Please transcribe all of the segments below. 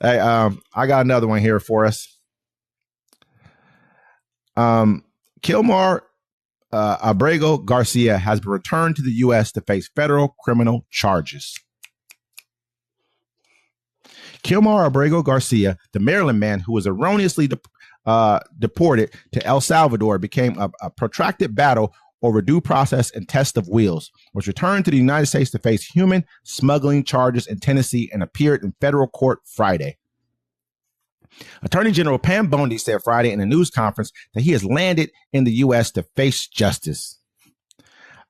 Hey, I got another one here for us. Kilmar Abrego Garcia has been returned to the U.S. to face federal criminal charges. Kilmar Abrego Garcia, the Maryland man who was erroneously deported to El Salvador, became a protracted battle over due process and test of wills, was returned to the United States to face human smuggling charges in Tennessee and appeared in federal court Friday. Attorney General Pam Bondi said Friday in a news conference that he has landed in the U.S. to face justice.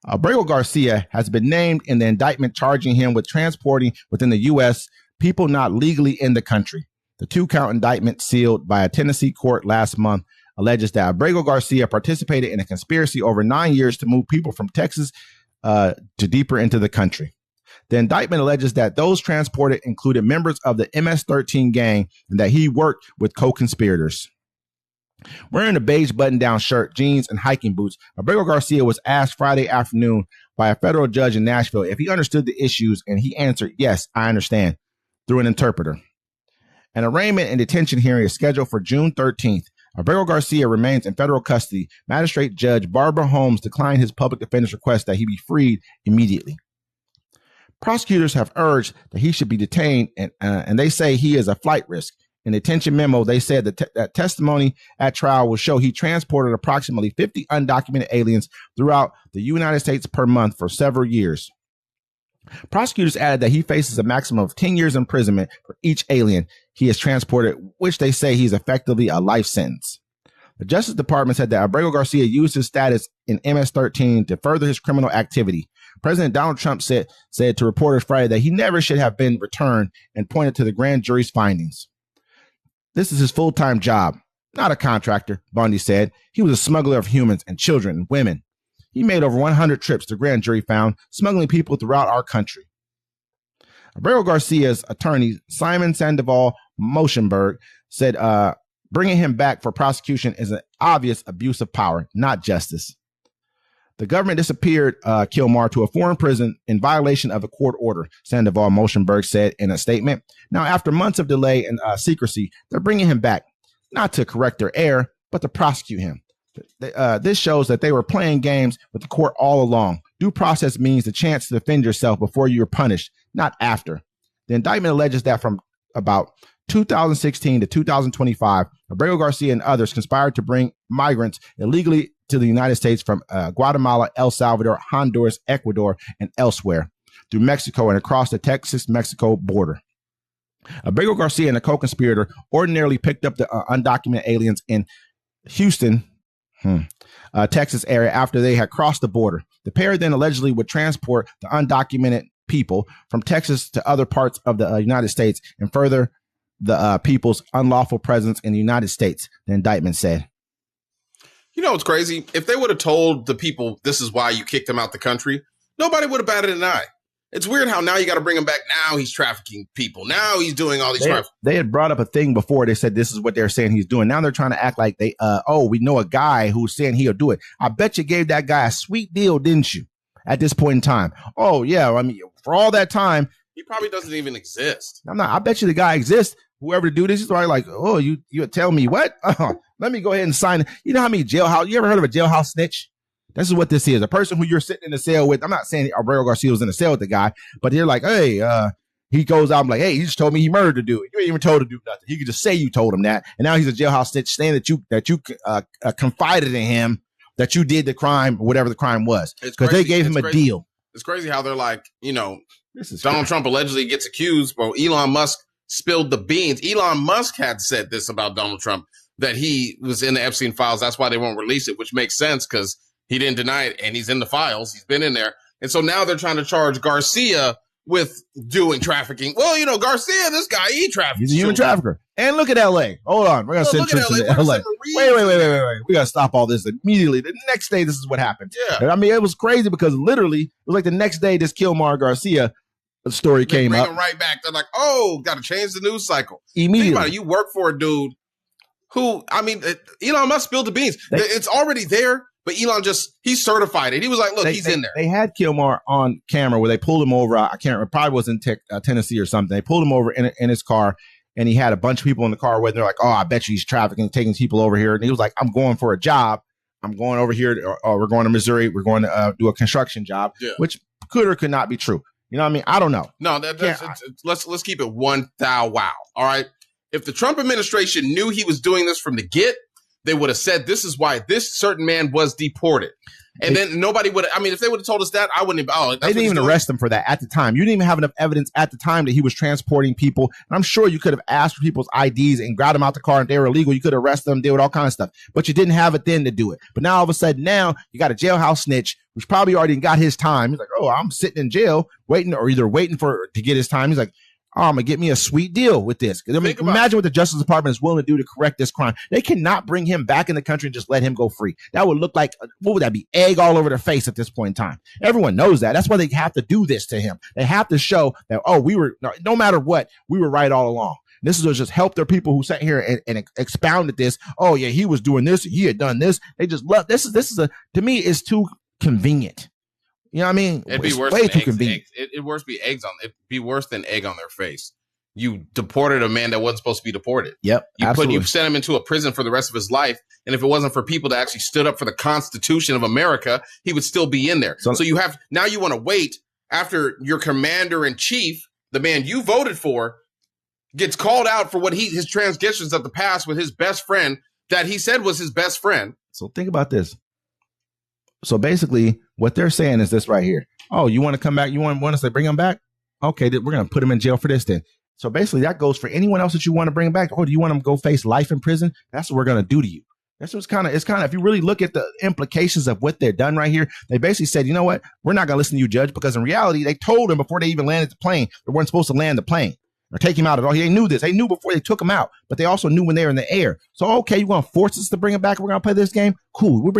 Abrego Garcia has been named in the indictment charging him with transporting within the U.S. people not legally in the country. The two-count indictment sealed by a Tennessee court last month alleges that Abrego Garcia participated in a conspiracy over 9 years to move people from Texas to deeper into the country. The indictment alleges that those transported included members of the MS-13 gang and that he worked with co-conspirators. Wearing a beige button-down shirt, jeans, and hiking boots, Abrego Garcia was asked Friday afternoon by a federal judge in Nashville if he understood the issues, and he answered, "Yes, I understand," through an interpreter. An arraignment and detention hearing is scheduled for June 13th. Abrego Garcia remains in federal custody. Magistrate Judge Barbara Holmes declined his public defender's request that he be freed immediately. Prosecutors have urged that he should be detained, and they say he is a flight risk. In the detention memo, they said that testimony at trial will show he transported approximately 50 undocumented aliens throughout the United States per month for several years. Prosecutors added that he faces a maximum of 10 years imprisonment for each alien he has transported, which they say he's effectively a life sentence. The Justice Department said that Abrego Garcia used his status in MS-13 to further his criminal activity. President Donald Trump said to reporters Friday that he never should have been returned and pointed to the grand jury's findings. "This is his full-time job, not a contractor," Bondi said. "He was a smuggler of humans and children and women. He made over 100 trips, the grand jury found, smuggling people throughout our country." Abrego Garcia's attorney, Simon Sandoval Moshenberg, said bringing him back for prosecution is an obvious abuse of power, not justice. The government disappeared Kilmar to a foreign prison in violation of a court order, Sandoval Moshenberg said in a statement. Now, after months of delay and secrecy, they're bringing him back, not to correct their error, but to prosecute him. This shows that they were playing games with the court all along. Due process means the chance to defend yourself before you are punished, not after. The indictment alleges that from about 2016 to 2025, Abrego Garcia and others conspired to bring migrants illegally to the United States from Guatemala, El Salvador, Honduras, Ecuador, and elsewhere through Mexico and across the Texas-Mexico border. Abrego Garcia and a co-conspirator ordinarily picked up the undocumented aliens in Houston, Texas area after they had crossed the border. The pair then allegedly would transport the undocumented people from Texas to other parts of the United States and further the people's unlawful presence in the United States, the indictment said. You know, it's crazy. If they would have told the people this is why you kicked him out the country, nobody would have batted an eye. It's weird how now you got to bring him back. Now he's trafficking people. Now he's doing all these crimes. They had brought up a thing before. They said this is what they're saying he's doing. Now they're trying to act like we know a guy who's saying he'll do it. I bet you gave that guy a sweet deal, didn't you? At this point in time. Oh, yeah. I mean, for all that time. He probably doesn't even exist. I bet you the guy exists. Whoever to do this is probably like, oh, you tell me what? Let me go ahead and sign it. You know how many jailhouse? You ever heard of a jailhouse snitch? This is what this is. A person who you're sitting in the cell with. I'm not saying Abrego Garcia was in the cell with the guy, but they're like, hey, he goes out and like, hey, he just told me he murdered the dude. You ain't even told to do nothing. He could just say you told him that. And now he's a jailhouse snitch saying that you confided in him that you did the crime, whatever the crime was. Because they gave him a deal. It's crazy how they're like, Donald Trump allegedly gets accused. Well, Elon Musk spilled the beans. Elon Musk had said this about Donald Trump, that he was in the Epstein files. That's why they won't release it, which makes sense because he didn't deny it and he's in the files. He's been in there. And so now they're trying to charge Garcia with doing trafficking. Well, Garcia, this guy, he traffics. He's a human trafficker. And look at L.A. Hold on. We're going to send trips to L.A. Wait. We got to stop all this immediately. The next day, this is what happened. Yeah. I mean, it was crazy because literally, it was like the next day, this Kilmar Garcia story came up. Bring him right back. They're like, oh, got to change the news cycle. Immediately. Think about it. You work for a dude who, Elon Musk spilled the beans. It's already there, but Elon he certified it. He was like, look, he's in there. They had Kilmar on camera where they pulled him over. I can't remember. Probably was in Tennessee or something. They pulled him over in his car, and he had a bunch of people in the car with him. They're like, oh, I bet you he's trafficking, taking people over here. And he was like, I'm going for a job. I'm going over here. We're going to Missouri. We're going to do a construction job, which could or could not be true. You know what I mean? I don't know. No, let's keep it one thou wow. All right. If the Trump administration knew he was doing this from the get, they would have said this is why this certain man was deported. And then nobody would. I mean, if they would have told us that, I wouldn't have. They didn't even arrest him for that at the time. You didn't even have enough evidence at the time that he was transporting people. And I'm sure you could have asked for people's IDs and grabbed them out the car, and they were illegal. You could arrest them, deal with all kinds of stuff. But you didn't have it then to do it. But now all of a sudden, now you got a jailhouse snitch, which probably already got his time. He's like, oh, I'm sitting in jail waiting, or either waiting to get his time. He's like, oh, I'm going to get me a sweet deal with this. I mean, imagine what the Justice Department is willing to do to correct this crime. They cannot bring him back in the country and just let him go free. That would look like, what would that be? Egg all over their face at this point in time. Everyone knows that. That's why they have to do this to him. They have to show that, oh, no matter what, we were right all along. This is just help their people who sat here and expounded this. Oh, yeah, he was doing this. He had done this. They just love this. To me, it's too convenient. You know what I mean? It'd be worse. Way too convenient. It'd be worse than egg on their face. You deported a man that wasn't supposed to be deported. Yep. You sent him into a prison for the rest of his life. And if it wasn't for people that actually stood up for the Constitution of America, he would still be in there. So you want to wait after your commander in chief, the man you voted for, gets called out for what his transgressions of the past with his best friend that he said was his best friend. So think about this. So basically, what they're saying is this right here. Oh, you want to come back? You want us to bring him back? Okay, we're going to put him in jail for this then. So basically, that goes for anyone else that you want to bring back. Oh, do you want him to go face life in prison? That's what we're going to do to you. That's what's it's kind of, if you really look at the implications of what they're done right here, they basically said, you know what? We're not going to listen to you, judge, because in reality, they told him before they even landed the plane, they weren't supposed to land the plane or take him out at all. They knew this. They knew before they took him out, but they also knew when they were in the air. So, okay, you want to force us to bring him back? We're going to play this game? Cool. We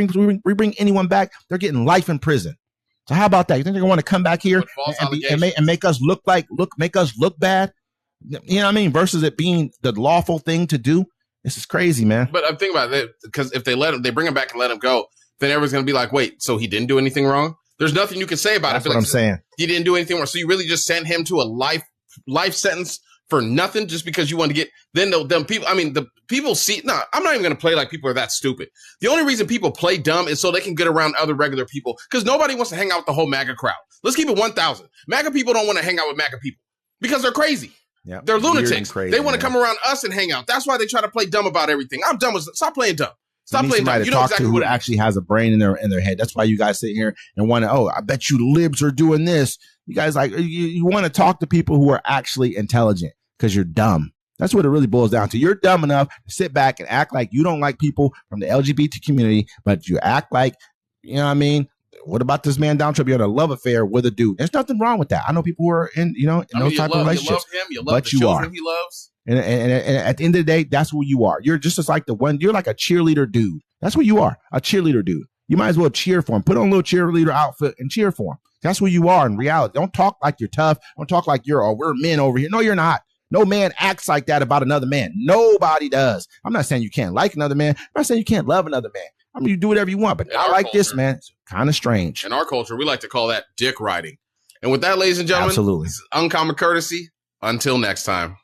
bring anyone back. They're getting life in prison. So how about that? You think they're going to want to come back here and make us look bad? You know what I mean? Versus it being the lawful thing to do. This is crazy, man. But I'm thinking about it, because if they bring him back and let him go, then everyone's going to be like, wait, so he didn't do anything wrong? There's nothing you can say about it. That's what I'm saying. He didn't do anything wrong. So you really just sent him to a life sentence for nothing just because you want to get, then people, I mean, the people see, I'm not even going to play like people are that stupid. The only reason people play dumb is so they can get around other regular people, because nobody wants to hang out with the whole MAGA crowd. Let's keep it 1,000. MAGA people don't want to hang out with MAGA people because they're crazy. Yep. They're lunatics. Crazy, they want to come around us and hang out. That's why they try to play dumb about everything. I'm dumb. Stop playing dumb. Stop playing dumb. You know exactly who actually has a brain in their head. That's why you guys sit here and want to, I bet you libs are doing this. You guys you want to talk to people who are actually intelligent, because you're dumb. That's what it really boils down to. You're dumb enough to sit back and act like you don't like people from the LGBT community, but you act like, you know what I mean? What about this man Donald Trump? You had a love affair with a dude. There's nothing wrong with that. I know people who are in those type of relationships. You love him. You love the children he loves. And at the end of the day, that's who you are. You're just as like you're like a cheerleader dude. That's what you are, a cheerleader dude. You might as well cheer for him. Put on a little cheerleader outfit and cheer for him. That's who you are in reality. Don't talk like you're tough. Don't talk like we're men over here. No, you're not. No man acts like that about another man. Nobody does. I'm not saying you can't like another man. I'm not saying you can't love another man. I mean, you do whatever you want, but not like this, man. It's kind of strange. In our culture, we like to call that dick riding. And with that, ladies and gentlemen, absolutely, uncommon courtesy. Until next time.